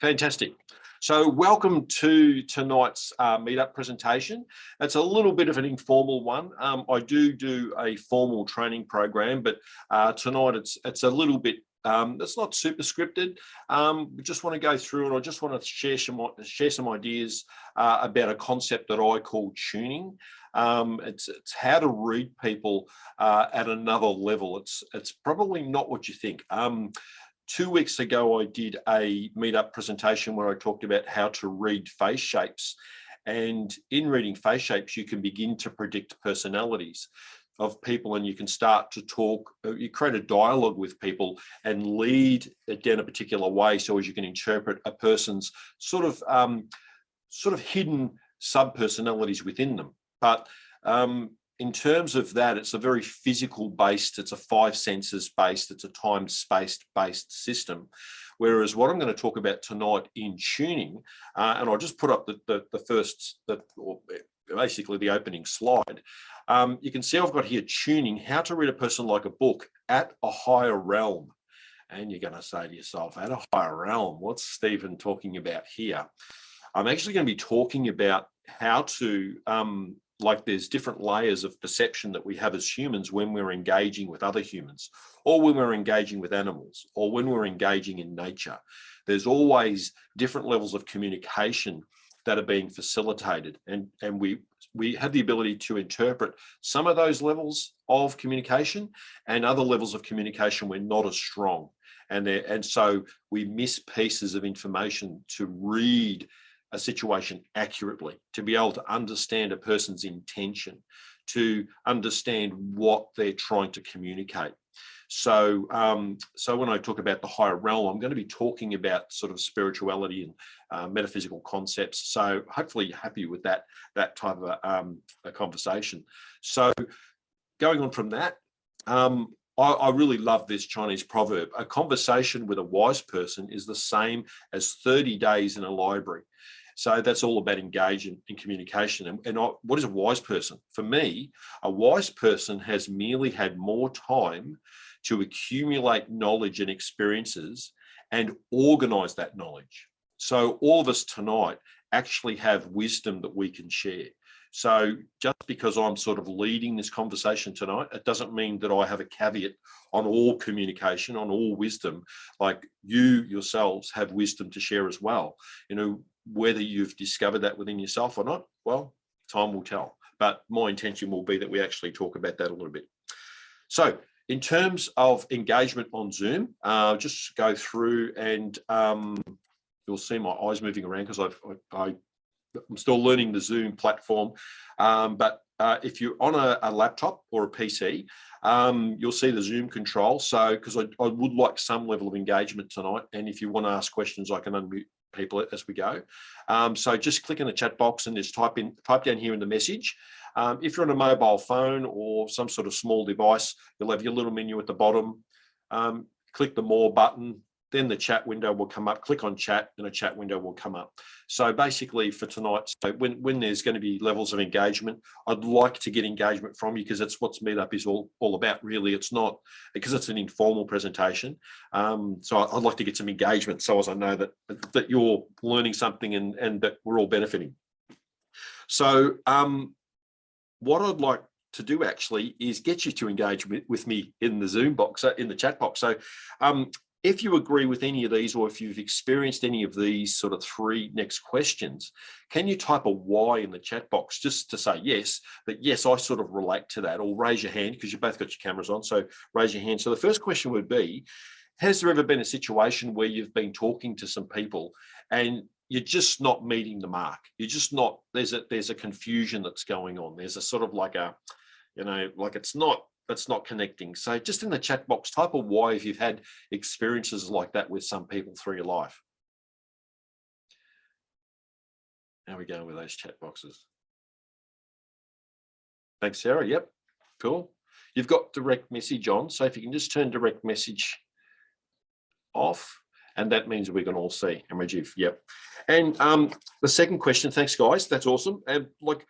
Fantastic. So welcome to tonight's meetup presentation. It's a little bit of an informal one. I do a formal training program, but tonight it's a little bit, it's not super scripted. We just want to go through and I just want to share some ideas about a concept that I call tuning. It's how to read people at another level. It's probably not what you think. 2 weeks ago, I did a meetup presentation where I talked about how to read face shapes. And in reading face shapes, you can begin to predict personalities of people and you can start to talk, you create a dialogue with people and lead it down a particular way so as you can interpret a person's sort of hidden sub-personalities within them. But in terms of that, it's a very physical based, it's a 5 senses based, it's a time space based system. Whereas what I'm going to talk about tonight in tuning, and I'll just put up basically the opening slide. You can see I've got here tuning, how to read a person like a book at a higher realm. And you're going to say to yourself, at a higher realm, what's Stephen talking about here? I'm actually going to be talking about how to, like there's different layers of perception that we have as humans when we're engaging with other humans, or when we're engaging with animals, or when we're engaging in nature. There's always different levels of communication that are being facilitated. And we have the ability to interpret some of those levels of communication, and other levels of communication we're not as strong. And so we miss pieces of information to read a situation accurately, to be able to understand a person's intention, to understand what they're trying to communicate. So, so when I talk about the higher realm, I'm going to be talking about sort of spirituality and metaphysical concepts. So hopefully you're happy with that type of a conversation. So going on from that, I really love this Chinese proverb. A conversation with a wise person is the same as 30 days in a library. So that's all about engagement and communication. And what is a wise person? For me, a wise person has merely had more time to accumulate knowledge and experiences and organize that knowledge. So all of us tonight actually have wisdom that we can share. So just because I'm sort of leading this conversation tonight, it doesn't mean that I have a caveat on all communication, on all wisdom. Like you yourselves have wisdom to share as well. You know, whether you've discovered that within yourself or not, well, time will tell. But my intention will be that we actually talk about that a little bit. So in terms of engagement on Zoom, just go through and you'll see my eyes moving around because I'm still learning the Zoom platform. But if you're on a laptop or a PC, you'll see the Zoom control. So, because I would like some level of engagement tonight. And if you want to ask questions, I can unmute people as we go. So just click in the chat box and just type down here in the message. If you're on a mobile phone or some sort of small device, you'll have your little menu at the bottom. Click the more button, then the chat window will come up. Click on chat and a chat window will come up. So basically for tonight, so when there's going to be levels of engagement, I'd like to get engagement from you because it's what Meetup is all about, really. It's not, because it's an informal presentation. So I'd like to get some engagement so as I know that you're learning something and that we're all benefiting. So what I'd like to do actually is get you to engage with me in the Zoom box, in the chat box. So if you agree with any of these, or if you've experienced any of these sort of 3 next questions, can you type a Y in the chat box just to say yes, that yes, I sort of relate to that, or raise your hand because you both got your cameras on. So raise your hand. So the first question would be, has there ever been a situation where you've been talking to some people and you're just not meeting the mark? You're just not, there's a confusion that's going on. There's a sort of like a, you know, like it's not connecting. So just in the chat box, type a Y if you've had experiences like that with some people through your life. How are we going with those chat boxes? Thanks, Sarah. Yep, cool. You've got direct message on, so if you can just turn direct message off, and that means we can all see. And Rajiv, yep. And the second question, thanks guys, that's awesome. And like,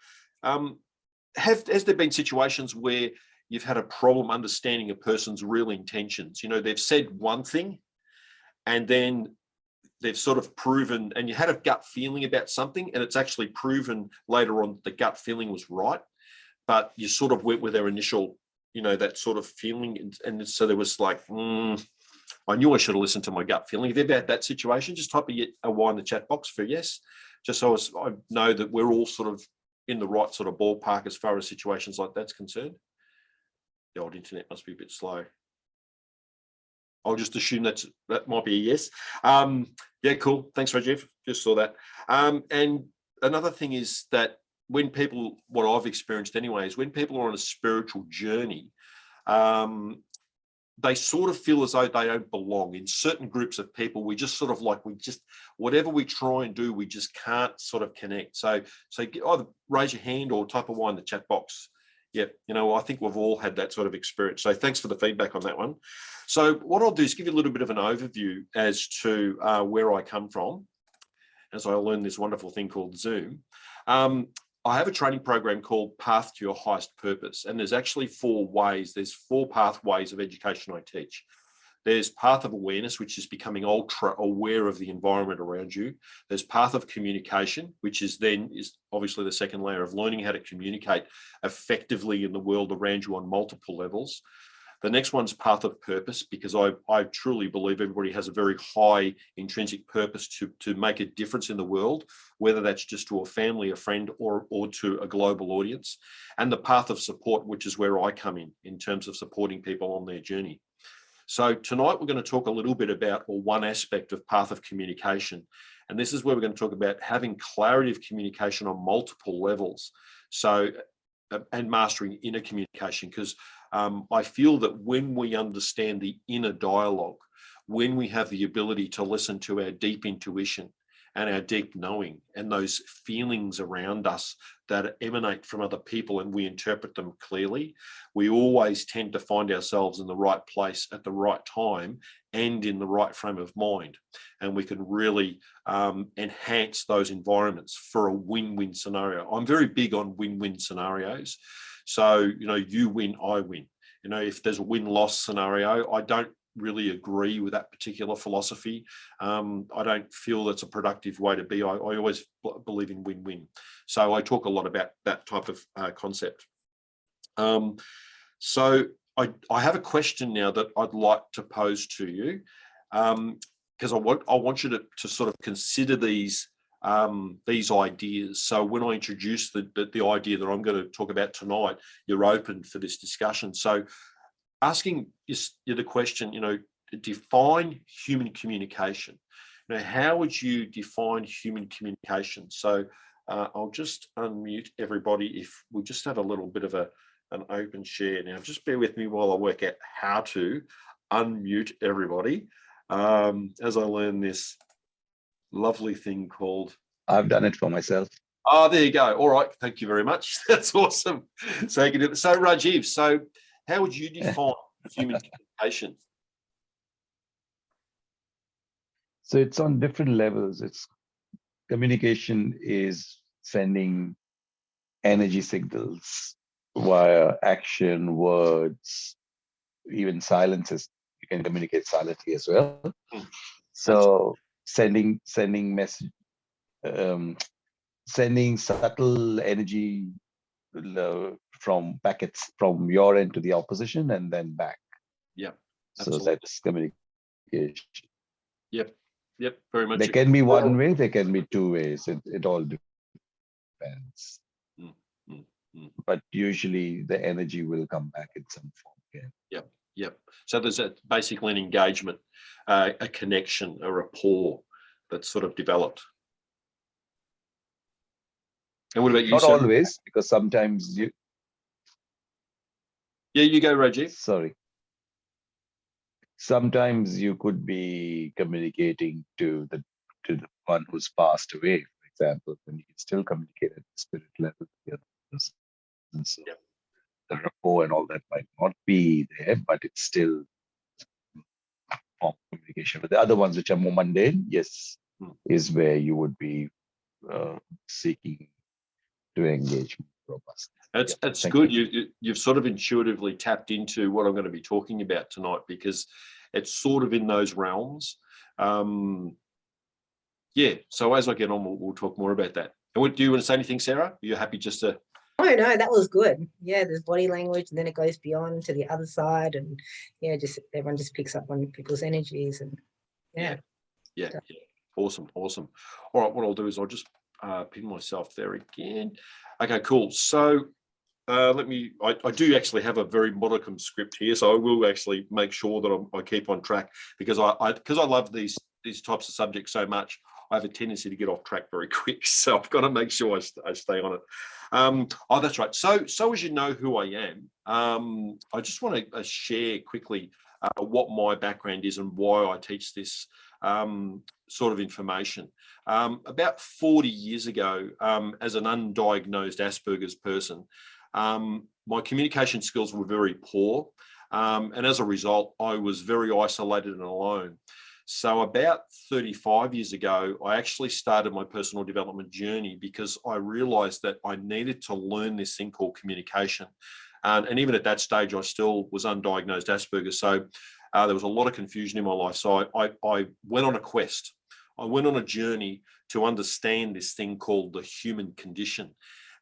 has there been situations where you've had a problem understanding a person's real intentions? You know, they've said one thing and then they've sort of proven, and you had a gut feeling about something, and it's actually proven later on the gut feeling was right, but you sort of went with their initial, that sort of feeling, and so there was like, I knew I should have listened to my gut feeling. If you've ever had that situation, just type a Y in the chat box for yes, just so I know that we're all sort of in the right sort of ballpark as far as situations like that's concerned. The old internet must be a bit slow. I'll just assume that might be a yes. Yeah, cool. Thanks, Rajiv. Just saw that. And another thing is that when people, what I've experienced anyway, is when people are on a spiritual journey, they sort of feel as though they don't belong. In certain groups of people, we just sort of like, whatever we try and do, we just can't sort of connect. So either raise your hand or type a Y in the chat box. Yeah, I think we've all had that sort of experience. So thanks for the feedback on that one. So what I'll do is give you a little bit of an overview as to where I come from, as I learned this wonderful thing called Zoom. I have a training program called Path to Your Highest Purpose, and there's actually 4 ways. There's 4 pathways of education I teach. There's path of awareness, which is becoming ultra aware of the environment around you. There's path of communication, which is obviously the second layer of learning how to communicate effectively in the world around you on multiple levels. The next one's path of purpose, because I truly believe everybody has a very high intrinsic purpose to make a difference in the world, whether that's just to a family, a friend, or to a global audience. And the path of support, which is where I come in terms of supporting people on their journey. So tonight we're going to talk a little bit about, or one aspect of path of communication. And this is where we're going to talk about having clarity of communication on multiple levels. So, and mastering inner communication, because I feel that when we understand the inner dialogue, when we have the ability to listen to our deep intuition and our deep knowing and those feelings around us that emanate from other people, and we interpret them clearly, we always tend to find ourselves in the right place at the right time and in the right frame of mind. And we can really enhance those environments for a win-win scenario. I'm very big on win-win scenarios. So, you win, I win. If there's a win-loss scenario, I don't really agree with that particular philosophy. I don't feel that's a productive way to be. I always believe in win-win. So I talk a lot about that type of concept. So I have a question now that I'd like to pose to you, because I want you to sort of consider these ideas. So when I introduce the idea that I'm going to talk about tonight, you're open for this discussion. So asking you the question, define human communication. How would you define human communication? So I'll just unmute everybody. If we just have a little bit of an open share now, just bear with me while I work out how to unmute everybody as I learn this lovely thing called... I've done it for myself. Oh, there you go. All right. Thank you very much. That's awesome. So you can do it. So Rajiv, so how would you define human communication? So it's on different levels. Communication is sending energy signals via action, words, even silences. You can communicate silently as well. So sending message, sending subtle energy from packets from your end to the opposition and then back. Yeah. So that's communication. Yep. Very much. There can be one way, there can be 2 ways. It all depends. But usually the energy will come back in some form. Yep. So there's basically an engagement, a connection, a rapport that's sort of developed. And what about you? Not always, because sometimes you... Yeah, you go, Rajiv. Sorry. Sometimes you could be communicating to the one who's passed away, for example, and you can still communicate at the spirit level with the other person. So the rapport and all that might not be there, but it's still a form of communication. But the other ones which are more mundane, yes, is where you would be seeking to engage robustly. It's good. You've sort of intuitively tapped into what I'm going to be talking about tonight, because it's sort of in those realms. yeah, so as I get on, we'll talk more about that. And what, do you want to say anything, Sarah? Are you happy just to? Oh no, that was good. Yeah, there's body language, and then it goes beyond to the other side, and yeah, just everyone just picks up on people's energies, and yeah. Yeah. Awesome. All right, what I'll do is I'll just pin myself there again. Okay, cool. So let me, I do actually have a very modicum script here, so I will actually make sure that I keep on track, because I love these types of subjects so much. I have a tendency to get off track very quick, so I've got to make sure I stay on it. Oh, that's right. So as you know who I am, I just want to share quickly what my background is and why I teach this sort of information. About 40 years ago, as an undiagnosed Asperger's person, my communication skills were very poor. And as a result, I was very isolated and alone. So about 35 years ago, I actually started my personal development journey because I realized that I needed to learn this thing called communication. And even at that stage, I still was undiagnosed Asperger's. So there was a lot of confusion in my life. So I went on a quest. I went on a journey to understand this thing called the human condition.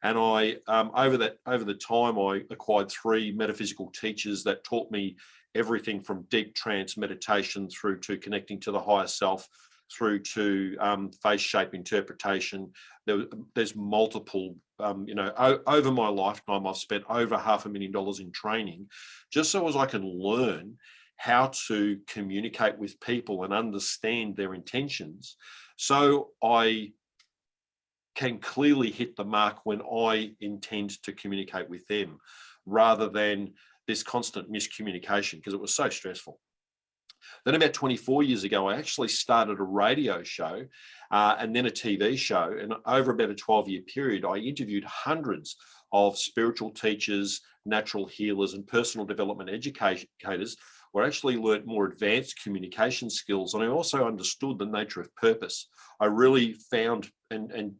And I, over the time, I acquired 3 metaphysical teachers that taught me everything from deep trance meditation through to connecting to the higher self, through to face shape interpretation. There's multiple, over my lifetime, I've spent over $500,000 in training, just so as I can learn how to communicate with people and understand their intentions. So I can clearly hit the mark when I intend to communicate with them, rather than this constant miscommunication, because it was so stressful. Then about 24 years ago, I actually started a radio show and then a TV show. And over about a 12-year period, I interviewed hundreds of spiritual teachers, natural healers, and personal development educators, where I actually learned more advanced communication skills. And I also understood the nature of purpose. I really found and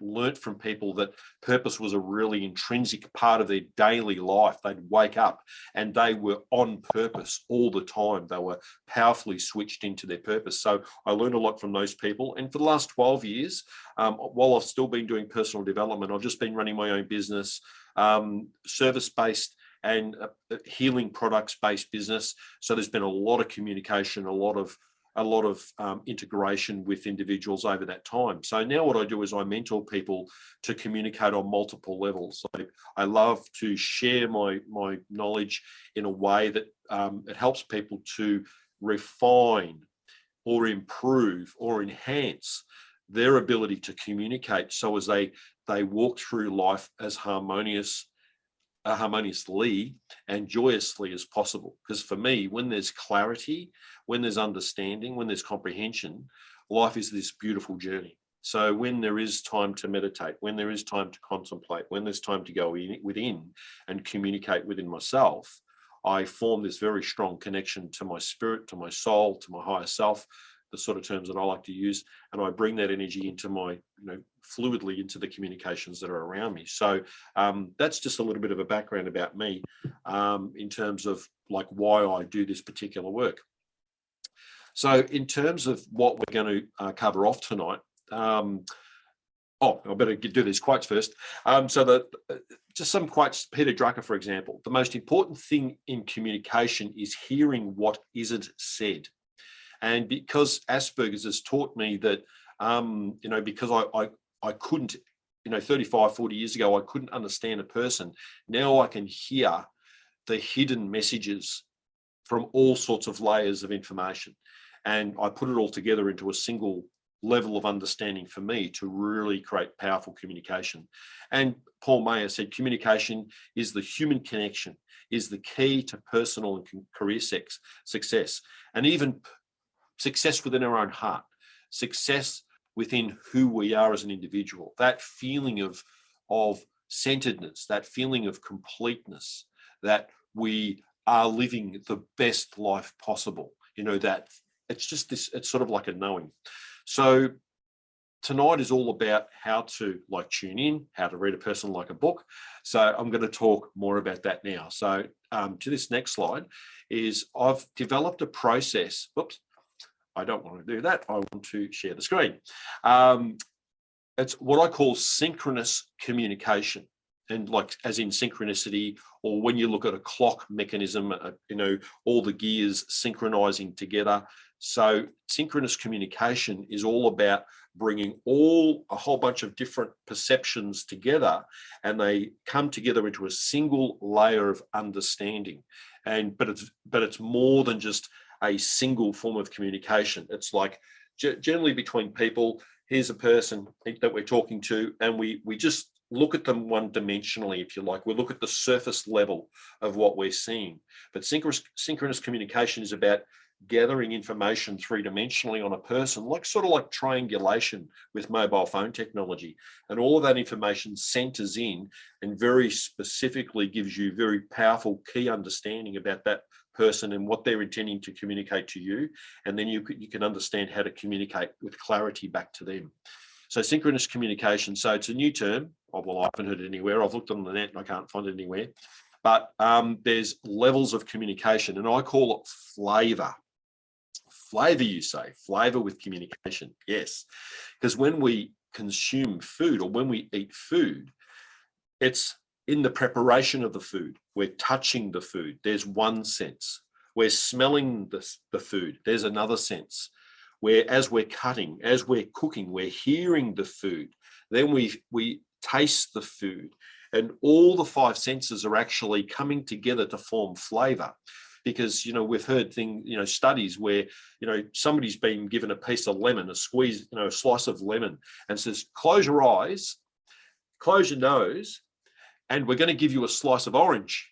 learnt from people that purpose was a really intrinsic part of their daily life. They'd wake up and they were on purpose all the time. They were powerfully switched into their purpose. So I learned a lot from those people. And for the last 12 years, while I've still been doing personal development, I've just been running my own business, service-based and healing products-based business. So there's been a lot of communication, a lot of integration with individuals over that time. So now what I do is I mentor people to communicate on multiple levels. I love to share my knowledge in a way that it helps people to refine or improve or enhance their ability to communicate, so as they walk through life as harmoniously and joyously as possible. Because for me, when there's clarity, when there's understanding, when there's comprehension, life is this beautiful journey. So when there is time to meditate, when there is time to contemplate, when there's time to go within and communicate within myself, I form this very strong connection to my spirit, to my soul, to my higher self, the sort of terms that I like to use, and I bring that energy into my, fluidly into the communications that are around me. So that's just a little bit of a background about me in terms of like why I do this particular work. So in terms of what we're going to cover off tonight, I better do these quotes first. Just some quotes. Peter Drucker, for example: the most important thing in communication is hearing what isn't said. And because Asperger's has taught me that, because I couldn't, 35, 40 years ago, I couldn't understand a person. Now I can hear the hidden messages from all sorts of layers of information. And I put it all together into a single level of understanding for me to really create powerful communication. And Paul Mayer said, communication is the human connection, is the key to personal and career success, and even success within our own heart, success within who we are as an individual, that feeling of centeredness, that feeling of completeness, that we are living the best life possible, that it's just this, it's sort of like a knowing. So tonight is all about how to tune in, how to read a person like a book. So I'm going to talk more about that now. So to this next slide is I've developed a process. I don't want to do that. I want to share the screen. It's what I call synchronous communication. And like as in synchronicity, or when you look at a clock mechanism, all the gears synchronizing together. So synchronous communication is all about bringing a whole bunch of different perceptions together, and they come together into a single layer of understanding. But it's more than just a single form of communication. It's like generally between people, here's a person that we're talking to, and we just look at them one-dimensionally, if you like. We look at the surface level of what we're seeing. But synchronous communication is about gathering information three-dimensionally on a person, sort of like triangulation with mobile phone technology. And all of that information centers in and very specifically gives you very powerful key understanding about that person and what they're intending to communicate to you. And then you can understand how to communicate with clarity back to them. So synchronous communication, so it's a new term. Well, I haven't heard it anywhere. I've looked on the net and I can't find it anywhere. But there's levels of communication, and I call it flavor. Flavor, you say, flavor with communication. Yes, because when we consume food or when we eat food, it's in the preparation of the food. We're touching the food. There's one sense. We're smelling the food. There's another sense. Where as we're cutting, as we're cooking, we're hearing the food. Then we taste the food, and all the five senses are actually coming together to form flavor. Because we've heard studies where somebody's been given a piece of lemon, a slice of lemon, and says, close your eyes, close your nose, and we're going to give you a slice of orange.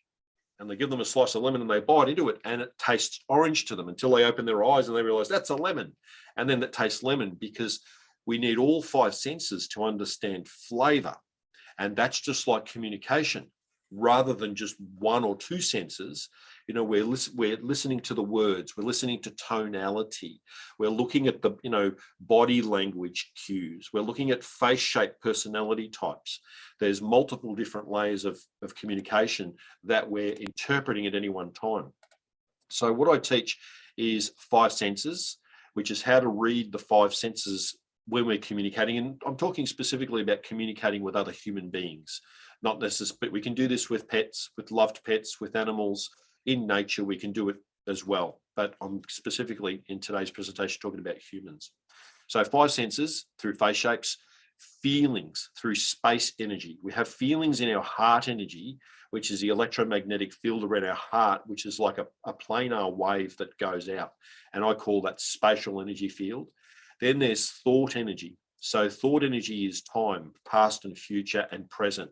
And they give them a slice of lemon and they bite into it, and it tastes orange to them until they open their eyes and they realize that's a lemon. And then that tastes lemon, because we need all five senses to understand flavor. And that's just like communication. Rather than just one or two senses, we're listening to the words, we're listening to tonality, we're looking at the body language cues, we're looking at face shape, personality types. There's multiple different layers of communication that we're interpreting at any one time. So what I teach is five senses, which is how to read the five senses when we're communicating. And I'm talking specifically about communicating with other human beings. Not necessarily, but we can do this with pets, with loved pets, with animals. In nature, we can do it as well. But I'm specifically in today's presentation talking about humans. So five senses through face shapes, feelings through space energy. We have feelings in our heart energy, which is the electromagnetic field around our heart, which is like a planar wave that goes out. And I call that spatial energy field. Then there's thought energy. So thought energy is time, past and future and present.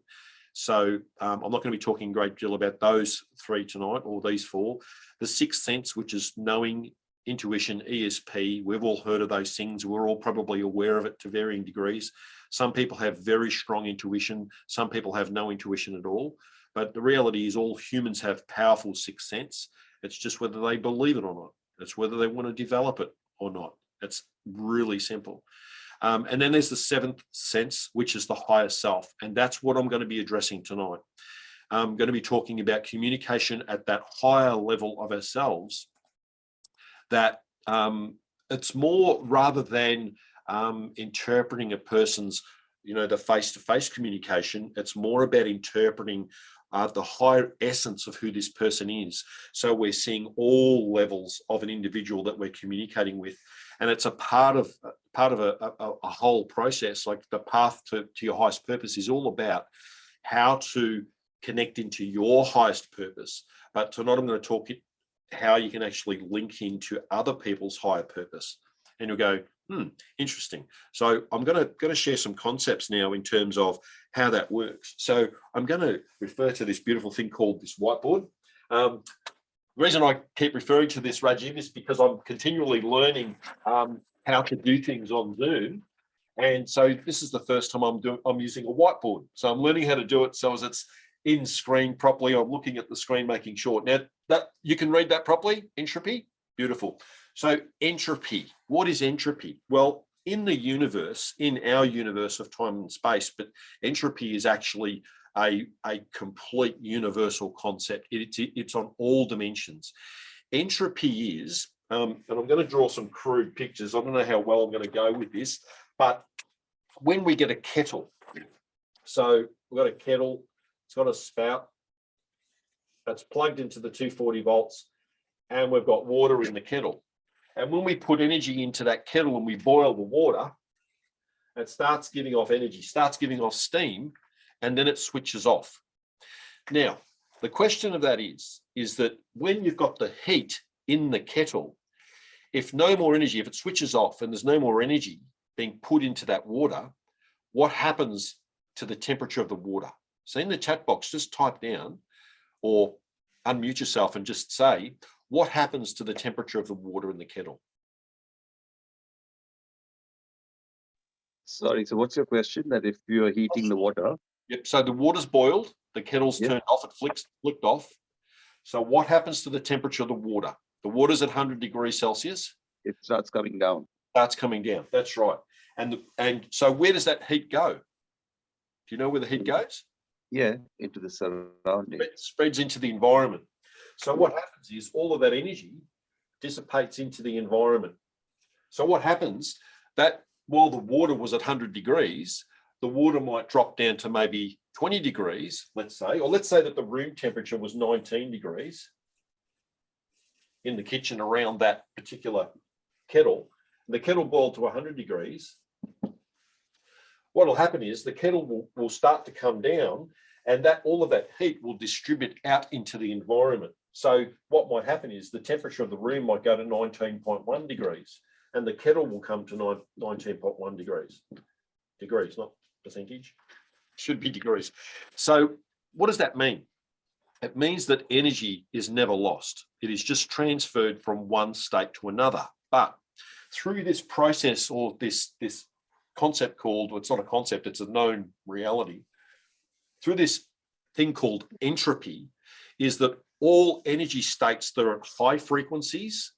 So I'm not going to be talking a great deal about those three tonight, or these four. The sixth sense, which is knowing, intuition, ESP, we've all heard of those things. We're all probably aware of it to varying degrees. Some people have very strong intuition. Some people have no intuition at all. But the reality is all humans have powerful sixth sense. It's just whether they believe it or not. It's whether they want to develop it or not. It's really simple. And then there's the seventh sense, which is the higher self. And that's what I'm going to be addressing tonight. I'm going to be talking about communication at that higher level of ourselves, that it's more, rather than interpreting a person's, the face-to-face communication, it's more about interpreting the higher essence of who this person is. So we're seeing all levels of an individual that we're communicating with. And it's a part of a whole process. Like the path to your highest purpose is all about how to connect into your highest purpose. But tonight I'm going to talk how you can actually link into other people's higher purpose. And you'll go, interesting. So I'm going to share some concepts now in terms of how that works. So I'm going to refer to this beautiful thing called this whiteboard. The reason I keep referring to this, Rajiv, is because I'm continually learning how to do things on Zoom. And so this is the first time I'm using a whiteboard. So I'm learning how to do it so as it's in screen properly. I'm looking at the screen, making sure. Now, that you can read that properly, entropy, beautiful. So entropy, what is entropy? Well, in the universe, in our universe of time and space, but entropy is actually a complete universal concept. It's on all dimensions. Entropy is And I'm going to draw some crude pictures. I don't know how well I'm going to go with this, but when we get a kettle, so we've got a kettle, it's got a spout that's plugged into the 240 volts, and we've got water in the kettle. And when we put energy into that kettle and we boil the water, it starts giving off energy, starts giving off steam, and then it switches off. Now, the question of that is that when you've got the heat in the kettle, if no more energy, if it switches off and there's no more energy being put into that water, what happens to the temperature of the water? So in the chat box, just type down or unmute yourself and just say, what happens to the temperature of the water in the kettle? Sorry, so what's your question? That if you are heating the water? Yep, so the water's boiled, the kettle's turned off, it flicked off. So what happens to the temperature of the water? The water's at 100 degrees Celsius. It starts coming down. Starts coming down, that's right. And so where does that heat go? Do you know where the heat goes? Yeah, into the surrounding. It spreads into the environment. So what happens is all of that energy dissipates into the environment. So what happens, that while the water was at 100 degrees, the water might drop down to maybe 20 degrees, let's say, or let's say that the room temperature was 19 degrees in the kitchen around that particular kettle. The kettle boiled to 100 degrees. What will happen is the kettle will start to come down, and that all of that heat will distribute out into the environment. So what might happen is the temperature of the room might go to 19.1 degrees, and the kettle will come to 19.1 degrees. Degrees, not percentage. Should be degrees. So what does that mean? It means that energy is never lost. It is just transferred from one state to another. But through this process, or this concept called, well, it's not a concept, it's a known reality, through this thing called entropy, is that all energy states that are at high frequencies,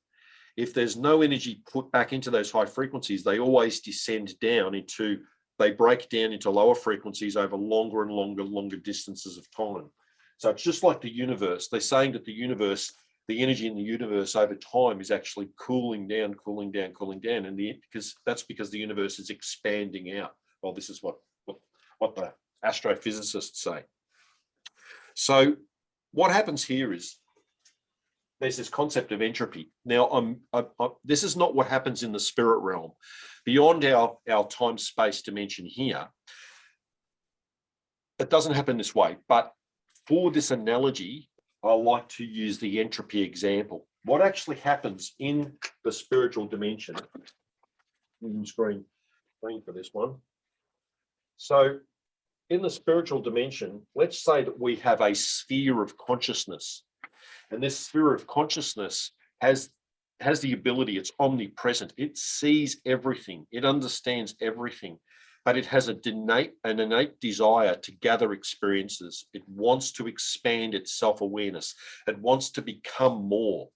if there's no energy put back into those high frequencies, they always descend down into, they break down into lower frequencies over longer and longer distances of time. So it's just like the universe. They're saying that the universe, the energy in the universe over time is actually cooling down, and that's because the universe is expanding out. Well, this is what the astrophysicists say. So what happens here is there's this concept of entropy. Now, this is not what happens in the spirit realm. Beyond our time-space dimension here, it doesn't happen this way. But for this analogy, I like to use the entropy example. What actually happens in the spiritual dimension, screen for this one. So in the spiritual dimension, let's say that we have a sphere of consciousness, and this sphere of consciousness has the ability, it's omnipresent, it sees everything, it understands everything, but it has an innate desire to gather experiences. It wants to expand its self-awareness. It wants to become more.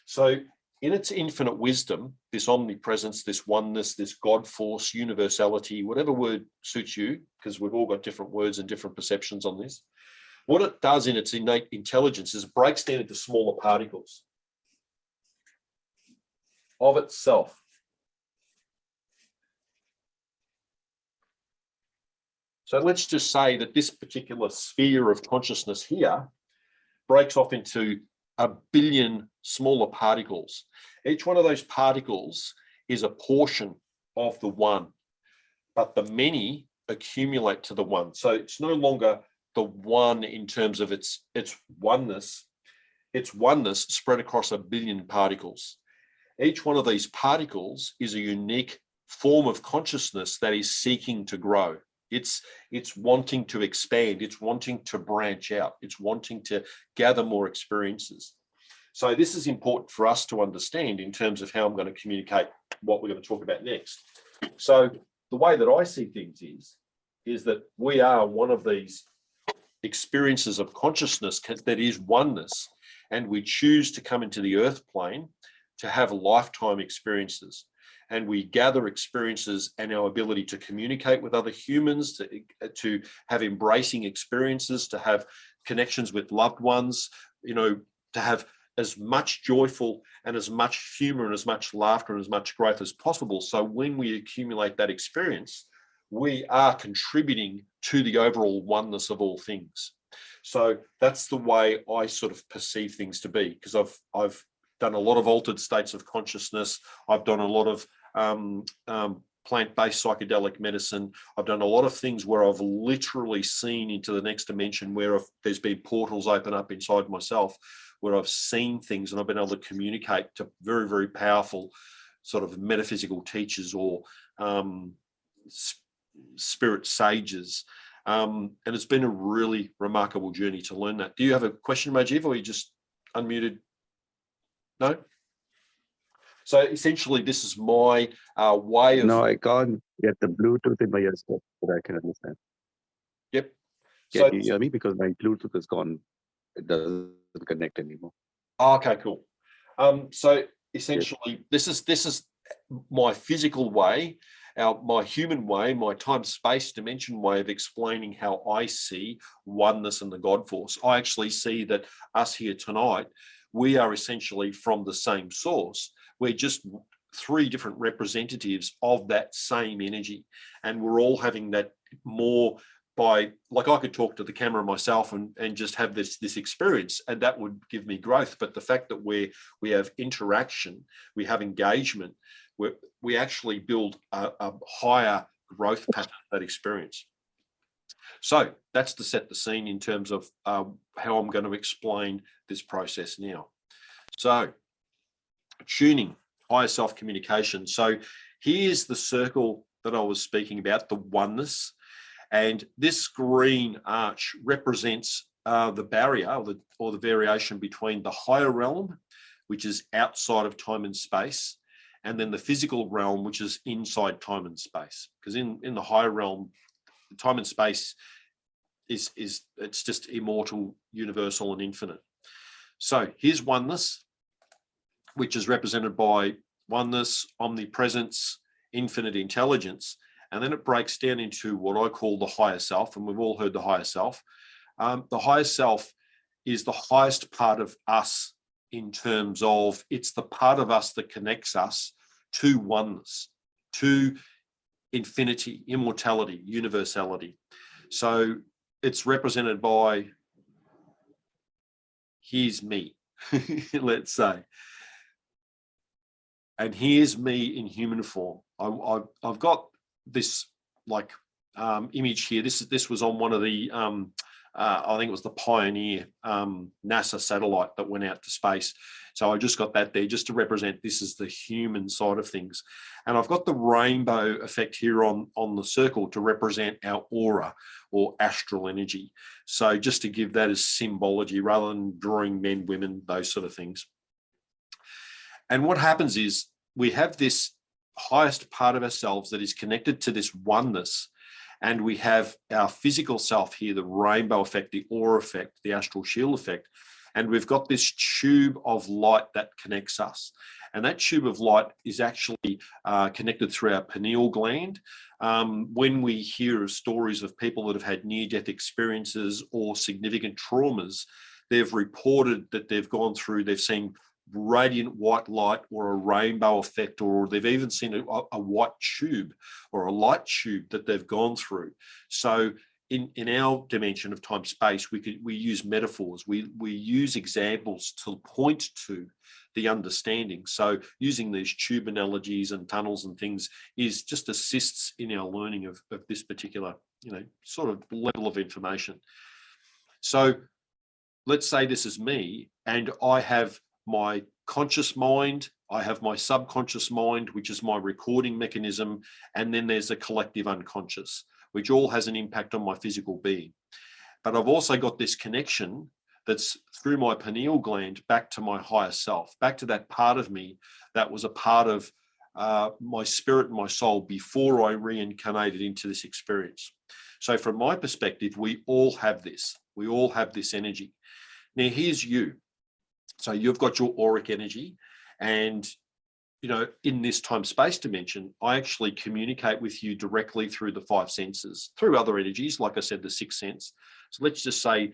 So in its infinite wisdom, this omnipresence, this oneness, this God force, universality, whatever word suits you, because we've all got different words and different perceptions on this, what it does in its innate intelligence is it breaks down into smaller particles of itself. So let's just say that this particular sphere of consciousness here breaks off into 1 billion smaller particles. Each one of those particles is a portion of the one, but the many accumulate to the one. So it's no longer the one in terms of its oneness. It's oneness spread across 1 billion particles. Each one of these particles is a unique form of consciousness that is seeking to grow. It's wanting to expand, it's wanting to branch out, it's wanting to gather more experiences. So this is important for us to understand in terms of how I'm going to communicate what we're going to talk about next. So the way that I see things is that we are one of these experiences of consciousness that is oneness, and we choose to come into the earth plane to have lifetime experiences. And we gather experiences and our ability to communicate with other humans, to have embracing experiences, to have connections with loved ones, to have as much joyful and as much humor and as much laughter and as much growth as possible. So when we accumulate that experience, we are contributing to the overall oneness of all things. So that's the way I sort of perceive things to be, because I've done a lot of altered states of consciousness. I've done a lot of plant-based psychedelic medicine. I've done a lot of things where I've literally seen into the next dimension, where there's been portals open up inside myself, where I've seen things and I've been able to communicate to very, very powerful sort of metaphysical teachers or spirit sages. And it's been a really remarkable journey to learn that. Do you have a question, Rajiv, or are you just unmuted? No? So essentially, this is my way of... No, I can't get the Bluetooth in my earphone, but I can understand. Yep. Can you hear me? Because my Bluetooth is gone. It doesn't connect anymore. Okay, cool. So essentially, this is my physical way, my human way, my time-space dimension way of explaining how I see oneness and the God force. I actually see that us here tonight, we are essentially from the same source. We're just three different representatives of that same energy. And we're all having that more by, like I could talk to the camera myself and just have this experience, and that would give me growth. But the fact that we have interaction, we have engagement, we actually build a higher growth pattern of that experience. So that's to set the scene in terms of how I'm going to explain this process now. So tuning, higher self-communication. So here's the circle that I was speaking about, the oneness. And this green arch represents the barrier or the variation between the higher realm, which is outside of time and space, and then the physical realm, which is inside time and space. Because in the higher realm, time and space it's just immortal, universal, and infinite. So here's oneness, which is represented by oneness, omnipresence, infinite intelligence. And then it breaks down into what I call the higher self, and we've all heard the higher self. The higher self is the highest part of us in terms of it's the part of us that connects us to oneness, to infinity, immortality, universality. So it's represented by, here's me, let's say. And here's me in human form. I've got this like image here. This was on one of the I think it was the Pioneer NASA satellite that went out to space. So I just got that there just to represent this is the human side of things. And I've got the rainbow effect here on the circle to represent our aura or astral energy. So just to give that as symbology rather than drawing men, women, those sort of things. And what happens is we have this highest part of ourselves that is connected to this oneness. And we have our physical self here, the rainbow effect, the aura effect, the astral shield effect. And we've got this tube of light that connects us. And that tube of light is actually connected through our pineal gland. When we hear of stories of people that have had near-death experiences or significant traumas, they've reported that they've gone through, they've seen radiant white light or a rainbow effect, or they've even seen a white tube or a light tube that they've gone through. So in our dimension of time space, we use metaphors, we use examples to point to the understanding. So using these tube analogies and tunnels and things is just assists in our learning of this particular, sort of level of information. So let's say this is me and I have my conscious mind, I have my subconscious mind, which is my recording mechanism, and then there's a collective unconscious, which all has an impact on my physical being. But I've also got this connection that's through my pineal gland back to my higher self, back to that part of me that was a part of my spirit and my soul before I reincarnated into this experience. So from my perspective, we all have this. We all have this energy. Now, here's you. So you've got your auric energy, and in this time-space dimension, I actually communicate with you directly through the five senses, through other energies, like I said, the sixth sense. So let's just say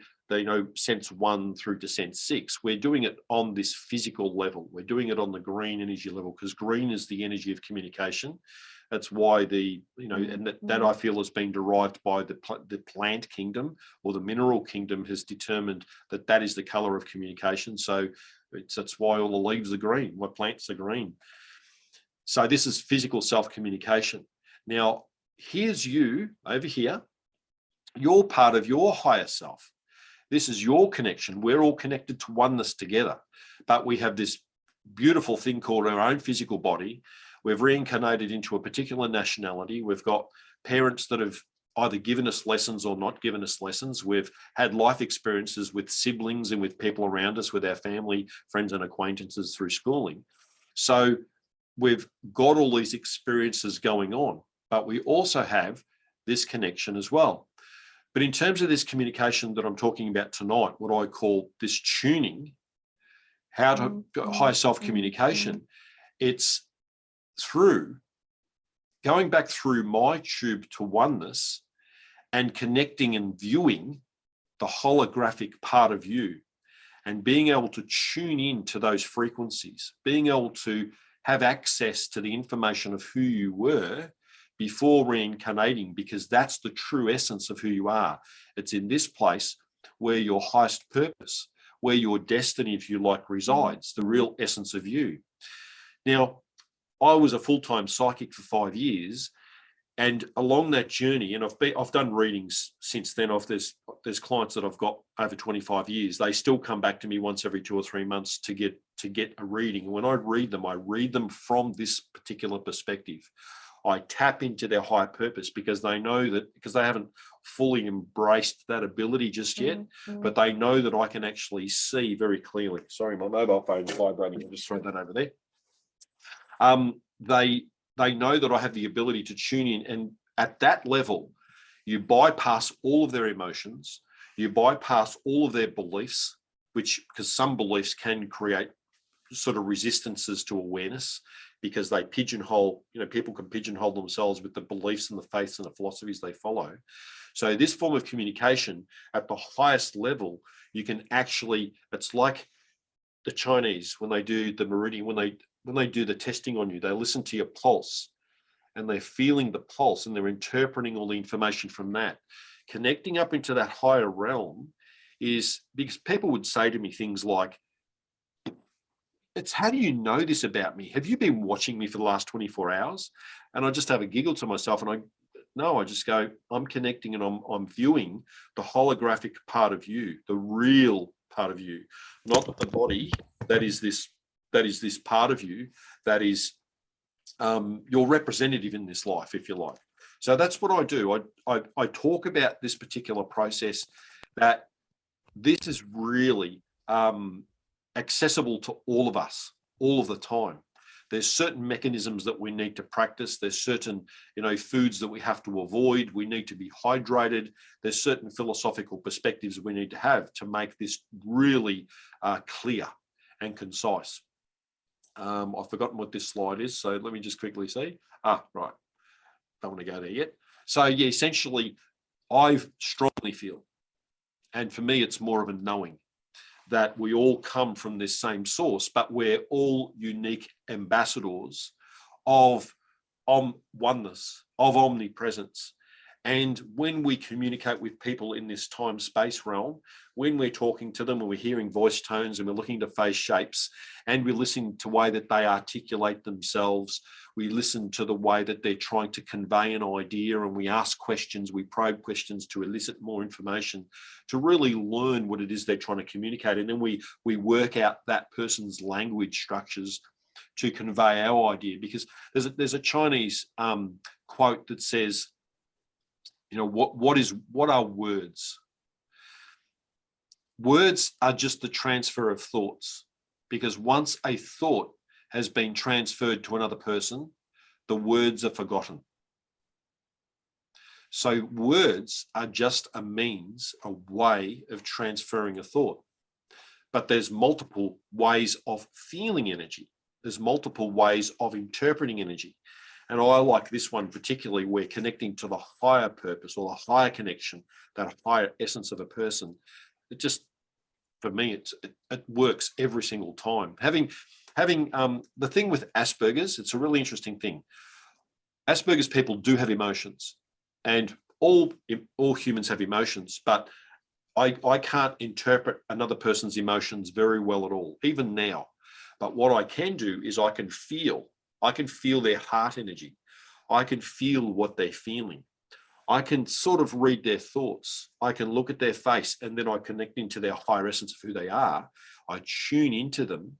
sense 1 through to sense 6. We're doing it on this physical level. We're doing it on the green energy level, because green is the energy of communication. That's why and that I feel has been derived by the plant kingdom, or the mineral kingdom has determined that is the color of communication. So that's why all the leaves are green, why plants are green. So this is physical self-communication. Now, here's you over here. You're part of your higher self. This is your connection. We're all connected to oneness together, but we have this beautiful thing called our own physical body. We've reincarnated into a particular nationality. We've got parents that have either given us lessons or not given us lessons. We've had life experiences with siblings and with people around us, with our family, friends and acquaintances through schooling. So we've got all these experiences going on, but we also have this connection as well. But in terms of this communication that I'm talking about tonight, what I call this tuning, how to higher self-communication, it's through going back through my tube to oneness and connecting and viewing the holographic part of you, and being able to tune in to those frequencies, being able to have access to the information of who you were before reincarnating, because that's the true essence of who you are. It's in this place where your highest purpose, where your destiny, if you like, resides, the real essence of you. Now, I was a full-time psychic for 5 years, and along that journey, and I've done readings since then. There's clients that I've got over 25 years. They still come back to me once every 2 or 3 months to get a reading. And when I read them from this particular perspective. I tap into their higher purpose, because they know that, because they haven't fully embraced that ability just yet, but they know that I can actually see very clearly. Sorry, my mobile phone's vibrating. I'll just throw that over there. They know that I have the ability to tune in, and at that level, you bypass all of their emotions, you bypass all of their beliefs, because some beliefs can create sort of resistances to awareness, because they pigeonhole, people can pigeonhole themselves with the beliefs and the faiths and the philosophies they follow. So this form of communication at the highest level, you can actually, it's like the Chinese, when they do the meridian, when they do the testing on you, they listen to your pulse, and they're feeling the pulse, and they're interpreting all the information from that. Connecting up into that higher realm is, because people would say to me things like, it's, how do you know this about me? Have you been watching me for the last 24 hours? And I just have a giggle to myself, and I just go, I'm connecting, and I'm viewing the holographic part of you, the real part of you, not the body that is this part of you that is your representative in this life, if you like. So that's what I do. I talk about this particular process, that this is really accessible to all of us all of the time. There's certain mechanisms that we need to practice. There's certain, foods that we have to avoid. We need to be hydrated. There's certain philosophical perspectives we need to have to make this really clear and concise. I've forgotten what this slide is, so let me just quickly see. Right. Don't want to go there yet. So yeah, essentially, I strongly feel, and for me, it's more of a knowing, that we all come from this same source, but we're all unique ambassadors of oneness, of omnipresence. And when we communicate with people in this time-space realm, when we're talking to them, when we're hearing voice tones, and we're looking to face shapes, and we listen to the way that they articulate themselves, we listen to the way that they're trying to convey an idea, and we ask questions, we probe questions to elicit more information, to really learn what it is they're trying to communicate. And then we work out that person's language structures to convey our idea. Because there's a Chinese quote that says, what are words? Words are just the transfer of thoughts, because once a thought has been transferred to another person, the words are forgotten. So words are just a means, a way of transferring a thought. But there's multiple ways of feeling energy. There's multiple ways of interpreting energy. And I like this one particularly, where connecting to the higher purpose, or the higher connection, that higher essence of a person, it just, for me, it works every single time. Having the thing with Asperger's, it's a really interesting thing. Asperger's people do have emotions, and all humans have emotions, but I can't interpret another person's emotions very well at all, even now. But what I can do is I can feel their heart energy. I can feel what they're feeling. I can sort of read their thoughts. I can look at their face, and then I connect into their higher essence of who they are. I tune into them.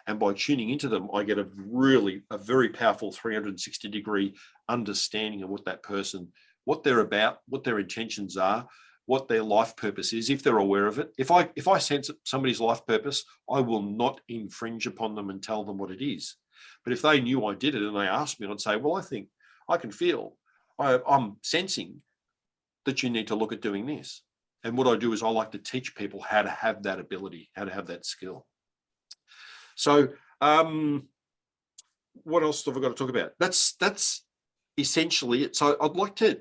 And by tuning into them, I get a very powerful 360-degree understanding of what that person, what they're about, what their intentions are, what their life purpose is, if they're aware of it. If I sense somebody's life purpose, I will not infringe upon them and tell them what it is. But if they knew I did it and they asked me, I'd say, well, I think I can feel, I'm sensing that you need to look at doing this. And what I do is I like to teach people how to have that ability, how to have that skill. So what else have I got to talk about? That's essentially it. So I'd like to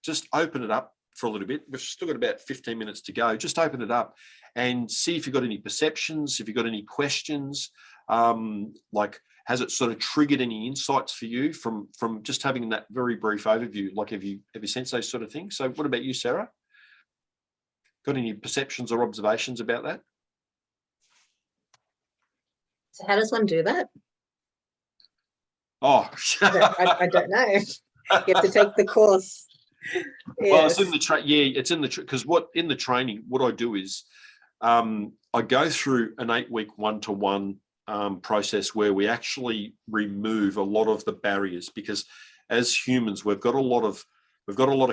just open it up for a little bit. We've still got about 15 minutes to go. Just open it up and see if you've got any perceptions, if you've got any questions, has it sort of triggered any insights for you from just having that very brief overview? Like, have you sensed those sort of things? So what about you, Sarah? Got any perceptions or observations about that? So how does one do that? Oh, I don't know. You have to take the course. Well, it's in the it's in the because in the training, what I do is I go through an 8-week one-to-one process where we actually remove a lot of the barriers, because as humans, we've got a lot of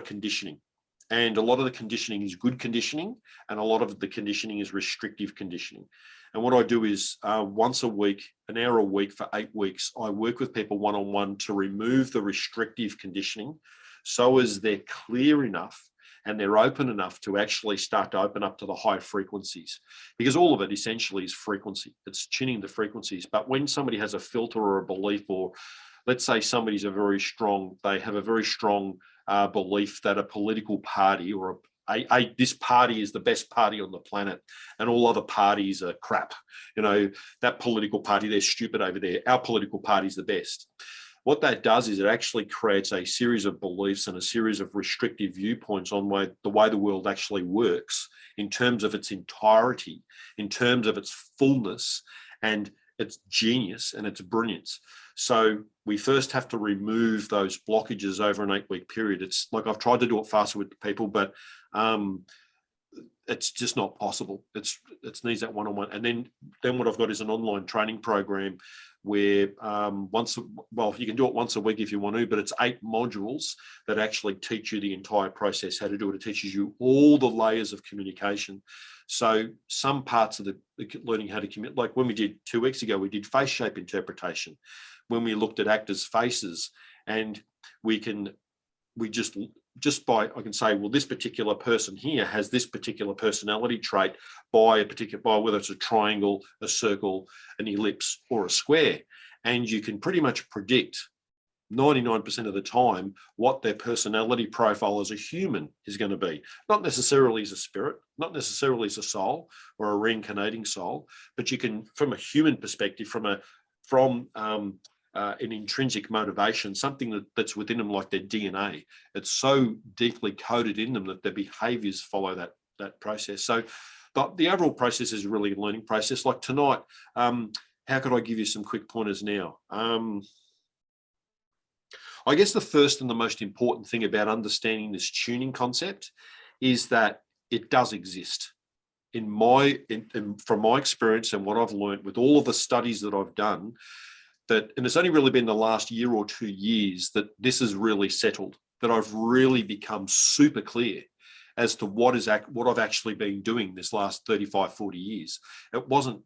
conditioning, and a lot of the conditioning is good conditioning, and a lot of the conditioning is restrictive conditioning. And what I do is once a week, an hour a week for 8 weeks, I work with people one-on-one to remove the restrictive conditioning, so as they're clear enough and they're open enough to actually start to open up to the high frequencies, because all of it essentially is frequency. It's tuning the frequencies. But when somebody has a filter or a belief, or let's say somebody's they have a very strong belief that a political party or this party is the best party on the planet and all other parties are crap. That political party, they're stupid over there. Our political party is the best. What that does is it actually creates a series of beliefs and a series of restrictive viewpoints on the way the world actually works, in terms of its entirety, in terms of its fullness and its genius and its brilliance. So we first have to remove those blockages over an 8-week period. It's like, I've tried to do it faster with people, but it's just not possible. It needs that one-on-one. And then what I've got is an online training program where you can do it once a week if you want to, but it's 8 modules that actually teach you the entire process, how to do it. It teaches you all the layers of communication. So some parts of the learning how to communicate, like when we did 2 weeks ago, we did face shape interpretation, when we looked at actors' faces, and I can say, well, this particular person here has this particular personality trait by whether it's a triangle, a circle, an ellipse, or a square. And you can pretty much predict 99% of the time what their personality profile as a human is going to be. Not necessarily as a spirit, not necessarily as a soul or a reincarnating soul, but you can, from a human perspective, from an intrinsic motivation, something that's within them, like their DNA. It's so deeply coded in them that their behaviors follow that process. So the overall process is really a learning process. Like tonight, how could I give you some quick pointers now? I guess the first and the most important thing about understanding this tuning concept is that it does exist. From my experience and what I've learned with all of the studies that I've done, and it's only really been the last year or 2 years that this has really settled, that I've really become super clear as to what I've actually been doing this last 35, 40 years. It wasn't,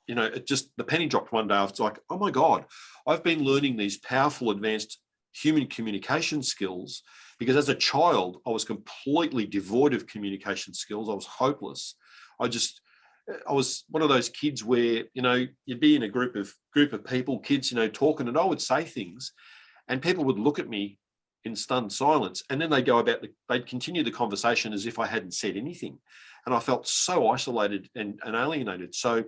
the penny dropped one day. It's like, oh my God, I've been learning these powerful, advanced human communication skills, because as a child, I was completely devoid of communication skills. I was hopeless. I was one of those kids where, you'd be in a group of people, kids, talking, and I would say things and people would look at me in stunned silence. And then they'd go about, they'd continue the conversation as if I hadn't said anything. And I felt so isolated and alienated. So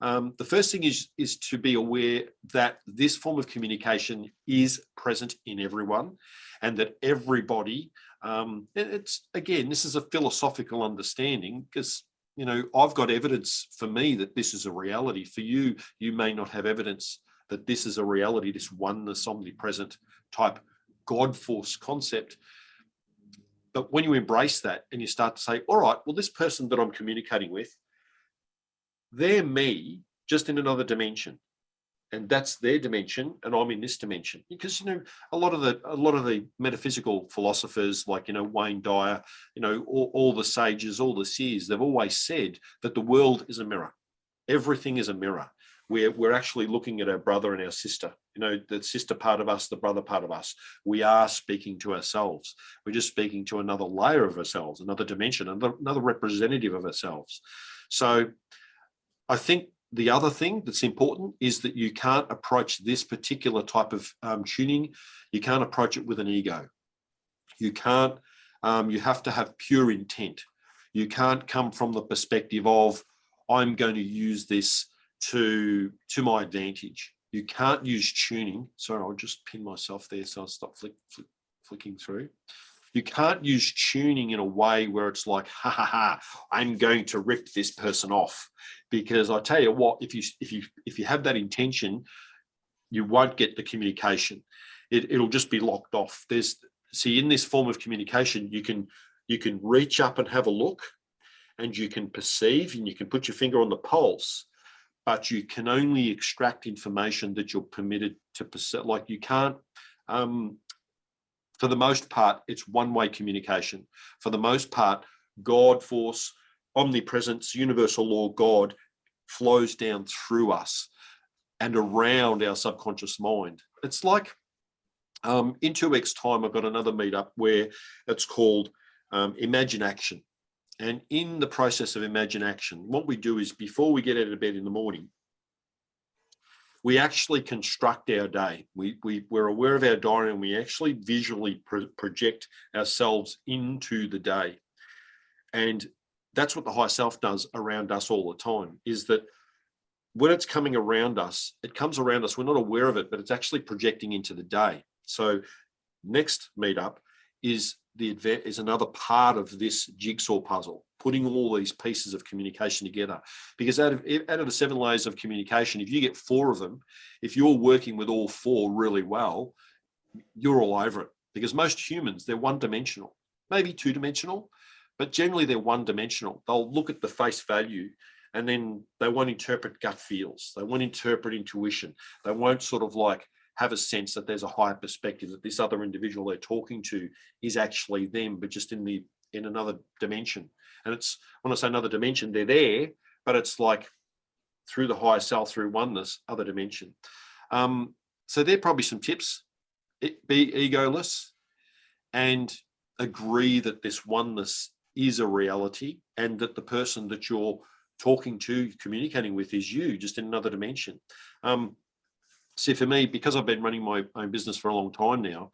the first thing is to be aware that this form of communication is present in everyone, and that everybody, it's, again, this is a philosophical understanding, because, you know, I've got evidence for me that this is a reality. For you, you may not have evidence that this is a reality, this oneness, omnipresent type God force concept. But when you embrace that and you start to say, all right, well, this person that I'm communicating with, they're me just in another dimension, and that's their dimension, and I'm in this dimension. Because, you know, a lot of the metaphysical philosophers, like, you know, Wayne Dyer, you know, all the sages, all the seers, they've always said that the world is a mirror. Everything is a mirror. We're actually looking at our brother and our sister, you know, the sister part of us, the brother part of us. We are speaking to ourselves. We're just speaking to another layer of ourselves, another dimension, another representative of ourselves. So I think the other thing that's important is that you can't approach this particular type of tuning. You can't approach it with an ego. You can't, you have to have pure intent. You can't come from the perspective of, I'm going to use this to my advantage. You can't use tuning. Sorry, I'll just pin myself there so I'll stop flicking through. You can't use tuning in a way where it's like, ha ha ha, I'm going to rip this person off. Because I tell you what, if you have that intention, you won't get the communication. It'll just be locked off. See, in this form of communication, you can reach up and have a look, and you can perceive, and you can put your finger on the pulse, but you can only extract information that you're permitted to perceive. Like, you can't, for the most part, it's one-way communication. For the most part, God force, omnipresence, universal law, God flows down through us and around our subconscious mind. It's like, in 2 weeks' time, I've got another meetup where it's called Imagine Action. And in the process of Imagine Action, what we do is, before we get out of bed in the morning, we actually construct our day. We're aware of our diary, and we actually visually project ourselves into the day. And that's what the higher self does around us all the time, is that when it's coming around us, it comes around us, we're not aware of it, but it's actually projecting into the day. So next meetup is another part of this jigsaw puzzle, putting all these pieces of communication together. Because out of the 7 layers of communication, if you get 4 of them, if you're working with all 4 really well, you're all over it. Because most humans, they're one-dimensional, maybe 2-dimensional, but generally they're one-dimensional. They'll look at the face value, and then they won't interpret gut feels. They won't interpret intuition. They won't sort of like have a sense that there's a higher perspective, that this other individual they're talking to is actually them, but just in another dimension. And it's, when I say another dimension, they're there, but it's like through the higher self, through oneness, other dimension. So they're probably some tips. Be egoless and agree that this oneness is a reality, and that the person that you're talking to, communicating with, is you, just in another dimension. See, for me, because I've been running my own business for a long time now,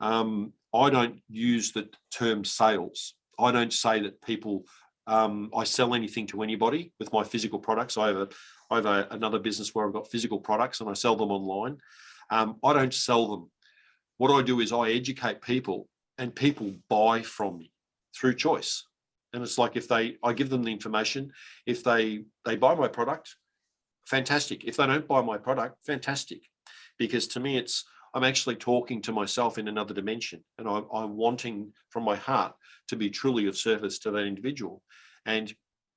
I don't use the term sales. I don't say that people, I sell anything to anybody with my physical products. I have another business where I've got physical products and I sell them online. I don't sell them. What I do is I educate people, and people buy from me through choice. And it's like, I give them the information. If they buy my product, fantastic. If they don't buy my product, fantastic. Because to me, I'm actually talking to myself in another dimension, and I'm wanting from my heart to be truly of service to that individual. And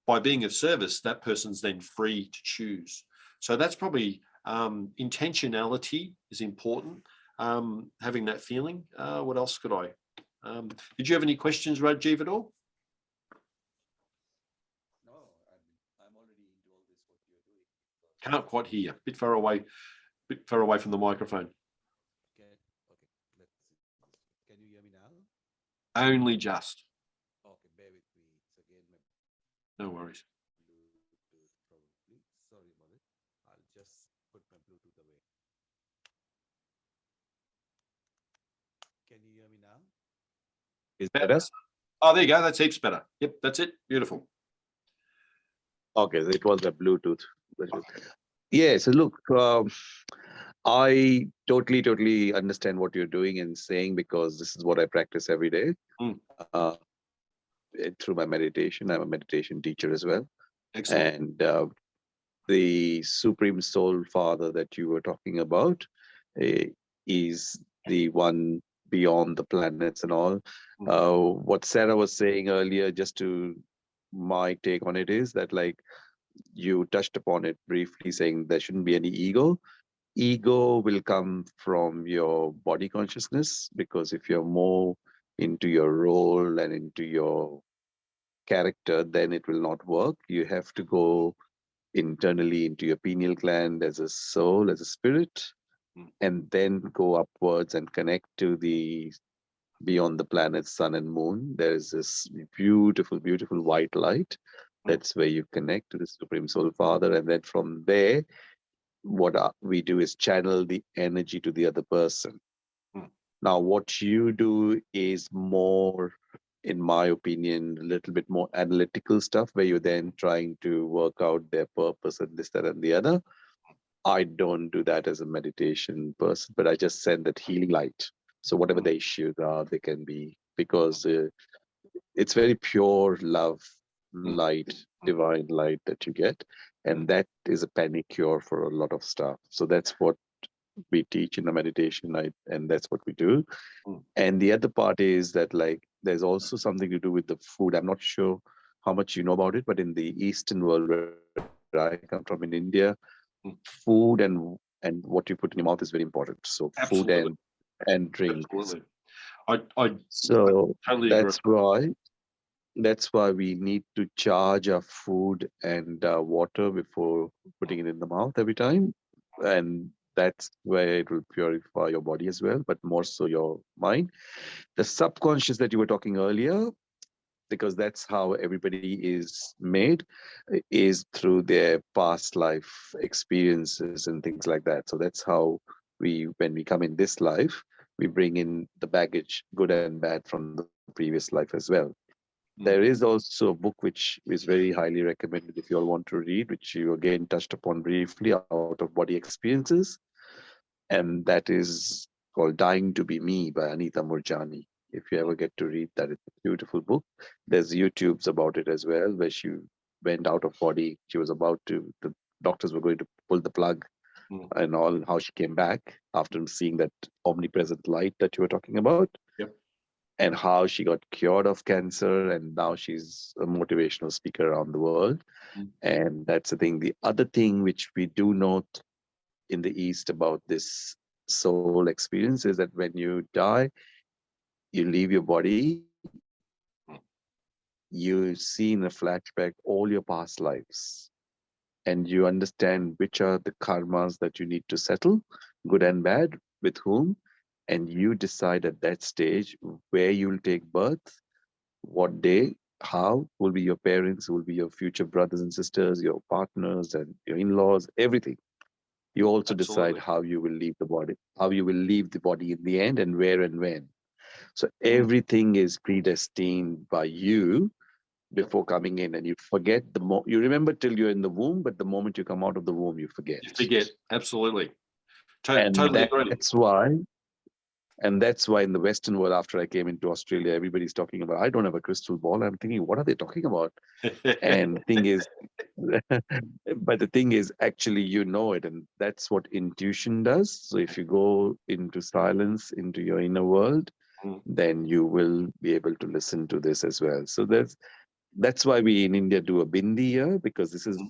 by being of service, that person's then free to choose. So that's probably, intentionality is important. Having that feeling. What else could I? Did you have any questions, Rajiv, at all? No, I'm already into all this, what you're doing. Can't quite hear. Bit far away from the microphone. Okay, let's see. Can you hear me now? Only just. Okay, bear with me. It's again my No worries. Bluetooth probably. Sorry about it. I'll just put my Bluetooth away. Can you hear me Is that better? Oh, there you go. That's heaps better. Yep, that's it. Beautiful. Okay, so it was the Bluetooth. Yeah, so look, I totally understand what you're doing and saying, because this is what I practice every day. Mm. Through my meditation. I'm a meditation teacher as well. Excellent. And the Supreme Soul Father that you were talking about is the one beyond the planets and all. What Sarah was saying earlier, just to my take on it, is that, like, you touched upon it briefly, saying there shouldn't be any ego. Ego will come from your body consciousness, because if you're more into your role and into your character, then it will not work. You have to go internally into your pineal gland as a soul, as a spirit, and then go upwards and connect to the beyond the planets, sun and moon. There is this beautiful white light. That's where you connect to the Supreme Soul Father, and then from there, what we do is channel the energy to the other person. Now, what you do is more, in my opinion, a little bit more analytical stuff, where you're then trying to work out their purpose and this, that, and the other. I don't do that as a meditation person, but I just send that healing light. So whatever the issues are, they can be, because it's very pure love, light, divine light that you get. And that is a panic cure for a lot of stuff. So that's what we teach in the meditation night, and that's what we do. And the other part is that, like, there's also something to do with the food. I'm not sure how much you know about it, but in the Eastern world, where I come from, in India, food and what you put in your mouth is very important. So Absolutely. food and drink. Absolutely. I So totally agree. That's why we need to charge our food and water before putting it in the mouth every time. And that's where it will purify your body as well, but more so your mind. The subconscious that you were talking earlier, because that's how everybody is made, is through their past life experiences and things like that. So that's how when we come in this life, we bring in the baggage, good and bad, from the previous life as well. There is also a book which is very highly recommended if you all want to read, which you again touched upon briefly, Out of Body Experiences. And that is called Dying to Be Me by Anita Murjani. If you ever get to read that, it's a beautiful book. There's YouTubes about it as well, where she went out of body. She was about to, the doctors were going to pull the plug and all, how she came back after seeing that omnipresent light that you were talking about. Yep. And how she got cured of cancer, and now she's a motivational speaker around the world. And that's the thing. The other thing which we do note in the East about this soul experience is that when you die, you leave your body, you see in a flashback all your past lives, and you understand which are the karmas that you need to settle, good and bad, with whom, and you decide at that stage where you'll take birth, what day, how, will be your parents, will be your future brothers and sisters, your partners and your in-laws, everything. You also decide how you will leave the body, in the end, and where and when. So everything is predestined by you before coming in, and you forget you remember till you're in the womb, but the moment you come out of the womb, you forget. You forget. Absolutely. And Totally agree. That's why in the Western world, after I came into Australia, everybody's talking about, I don't have a crystal ball. I'm thinking, what are they talking about? And the thing is, but the thing is, actually, you know it. And that's what intuition does. So if you go into silence, into your inner world, then you will be able to listen to this as well. So that's why we in India do a bindi here, because this is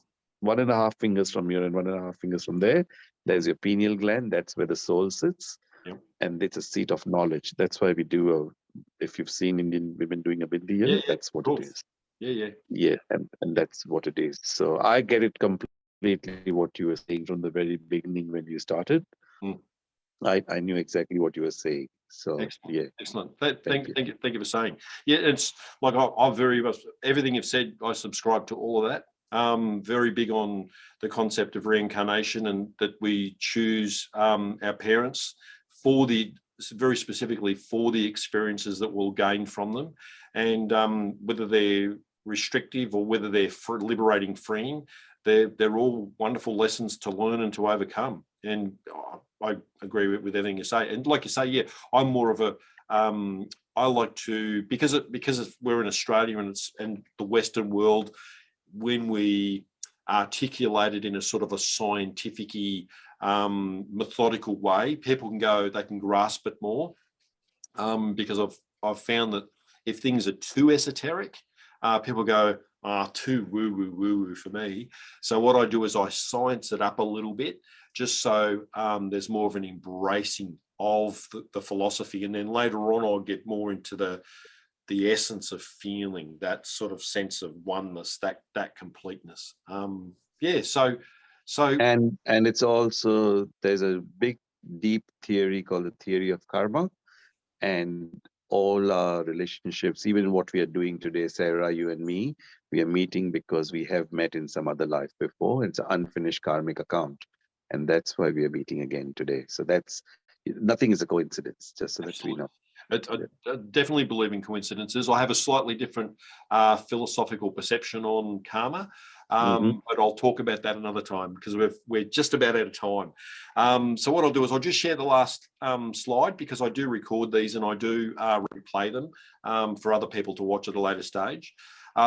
1.5 fingers from here and 1.5 fingers from there. There's your pineal gland. That's where the soul sits. Yep. And it's a seat of knowledge. That's why we do if you've seen Indian women doing a bindi here, that's what it is. Yeah, and that's what it is. So I get it completely what you were saying from the very beginning when you started. I knew exactly what you were saying. So excellent. Thank you for saying. Yeah, it's like I've very much, everything you've said, I subscribe to all of that. Very big on the concept of reincarnation, and that we choose our parents for the very specifically for the experiences that we'll gain from them, and whether they're restrictive or whether they're liberating, freeing, they're all wonderful lessons to learn and to overcome. And I agree with everything you say. And like you say, yeah, I'm more of a I like to, because we're in Australia and the Western world, when we articulate it in a sort of a scientific-y, methodical way, people they can grasp it more. Because I've found that if things are too esoteric, people go, too woo-woo for me. So what I do is I science it up a little bit, just so there's more of an embracing of the philosophy. And then later on, I'll get more into the essence of feeling, that sort of sense of oneness, that completeness. And it's also, there's a big, deep theory called the theory of karma, and all our relationships, even what we are doing today, Sarah, you and me, we are meeting because we have met in some other life before. It's an unfinished karmic account, and that's why we are meeting again today. So nothing is a coincidence, just so that we know. I definitely believe in coincidences. I have a slightly different philosophical perception on karma, but I'll talk about that another time, because we're just about out of time. So what I'll do is I'll just share the last slide, because I do record these and I do replay them for other people to watch at a later stage.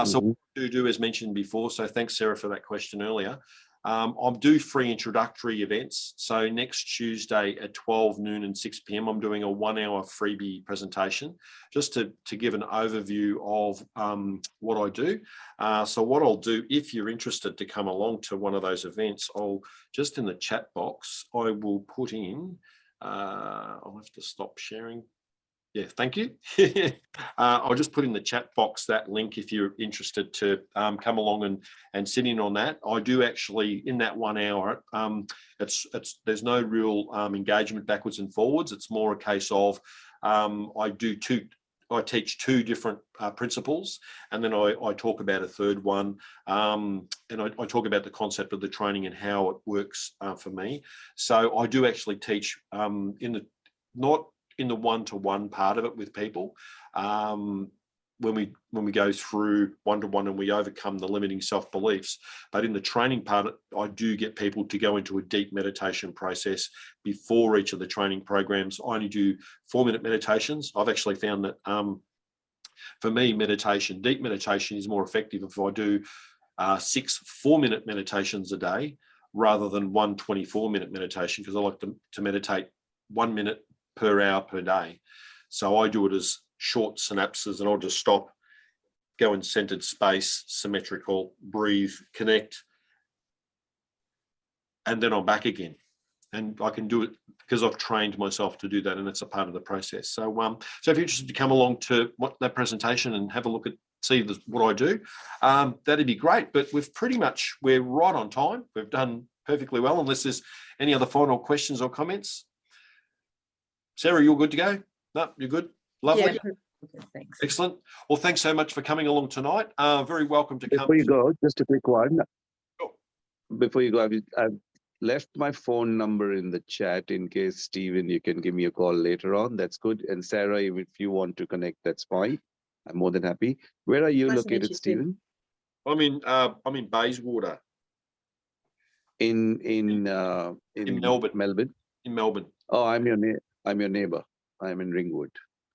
So what I do as mentioned before, so thanks, Sarah, for that question earlier. I'll do free introductory events. So next Tuesday at 12 noon and 6 p.m, I'm doing a 1-hour freebie presentation, just to give an overview of what I do. So what I'll do, if you're interested to come along to one of those events, I'll just in the chat box, I will put in, I'll have to stop sharing. Yeah, thank you. I'll just put in the chat box that link if you're interested to come along and sit in on that. I do actually, in that 1 hour, there's no real engagement backwards and forwards. It's more a case of I teach two different principles, and then I talk about a third one, and I talk about the concept of the training and how it works for me. So I do actually teach not in the one-to-one part of it with people, when we go through one-to-one and we overcome the limiting self-beliefs. But in the training part, I do get people to go into a deep meditation process before each of the training programs. I only do 4-minute meditations. I've actually found that for me, deep meditation is more effective if I do 6 4-minute meditations a day rather than 1 24-minute meditation, because I like to meditate 1 minute per hour per day. So I do it as short synapses, and I'll just stop, go in centered space, symmetrical, breathe, connect, and then I'm back again. And I can do it because I've trained myself to do that, and it's a part of the process. So so if you're interested to come along to that presentation and have a look at, see what I do, that'd be great. But we're right on time. We've done perfectly well, unless there's any other final questions or comments. Sarah, you're good to go? No, you're good? Lovely. Yeah, thanks. Excellent. Well, thanks so much for coming along tonight. Very welcome to come. Before you go, just a quick one. Sure. Before you go, I've left my phone number in the chat in case, Stephen, you can give me a call later on. That's good. And Sarah, if you want to connect, that's fine. I'm more than happy. Where are you located, Stephen? I'm in Bayswater. In Melbourne. Melbourne. In Melbourne. Oh, I'm your neighbor. I'm in Ringwood.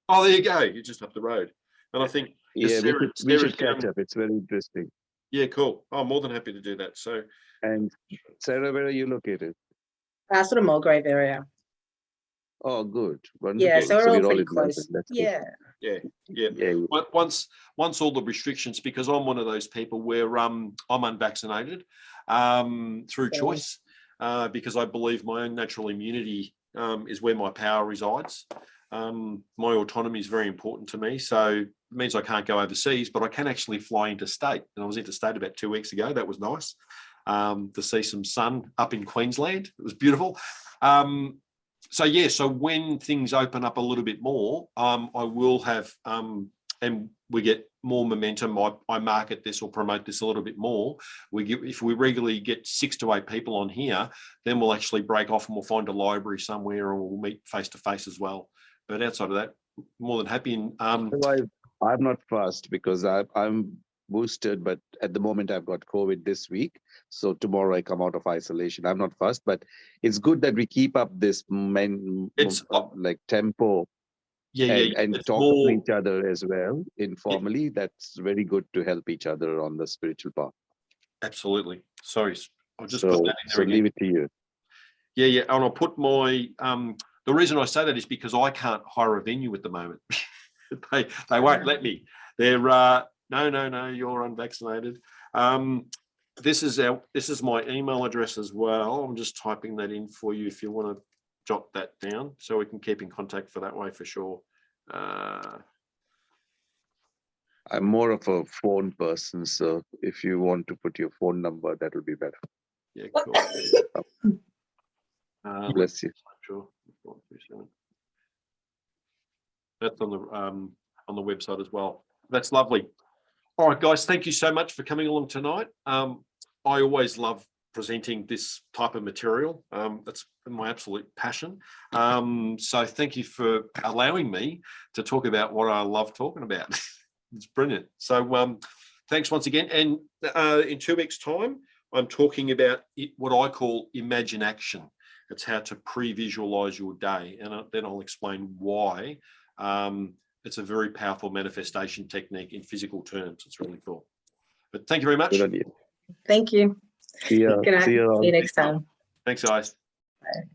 Oh, there you go. You're just up the road. And I think we should catch up. It's very interesting. Yeah, cool. I'm more than happy to do that. So, and Sarah, where are you located? Sort of Mulgrave area. Oh, good. Wonderful. Yeah, so we're all pretty in close. Melbourne. Yeah. Once all the restrictions, because I'm one of those people where I'm unvaccinated through choice, because I believe my own natural immunity is where my power resides. My autonomy is very important to me, so it means I can't go overseas, but I can actually fly interstate. And I was interstate about 2 weeks ago. That was nice to see some sun up in Queensland. It was beautiful. So when things open up a little bit more, I will have, and we get more momentum. I market this or promote this a little bit more. If we regularly get 6 to 8 people on here, then we'll actually break off and we'll find a library somewhere, or we'll meet face to face as well. But outside of that, more than happy. And Otherwise, I'm not fussed because I'm boosted, but at the moment I've got COVID this week. So tomorrow I come out of isolation. I'm not fussed, but it's good that we keep up this like tempo and it's talk more, to each other as well informally. That's very good to help each other on the spiritual path. absolutely. Sorry, I'll just put So, that in so there again. leave it to you. Yeah, and I'll put my the reason I say that is because I can't hire a venue at the moment. they won't let me. They're no, you're unvaccinated. This is my email address as well. I'm just typing that in for you if you want to jot that down, so we can keep in contact for that way for sure. I'm more of a phone person, so if you want to put your phone number, that will be better. Yeah, cool. Bless you. Sure. That's on the website as well. That's lovely. All right, guys, thank you so much for coming along tonight. I always love presenting this type of material. That's my absolute passion. So thank you for allowing me to talk about what I love talking about. It's brilliant. So thanks once again. And in 2 weeks' time, I'm talking about what I call Imagine Action. It's how to pre-visualize your day. And then I'll explain why. It's a very powerful manifestation technique in physical terms. It's really cool. But thank you very much. Good idea. Thank you. See ya. Good night. See ya. See you next time. Thanks, guys. Bye.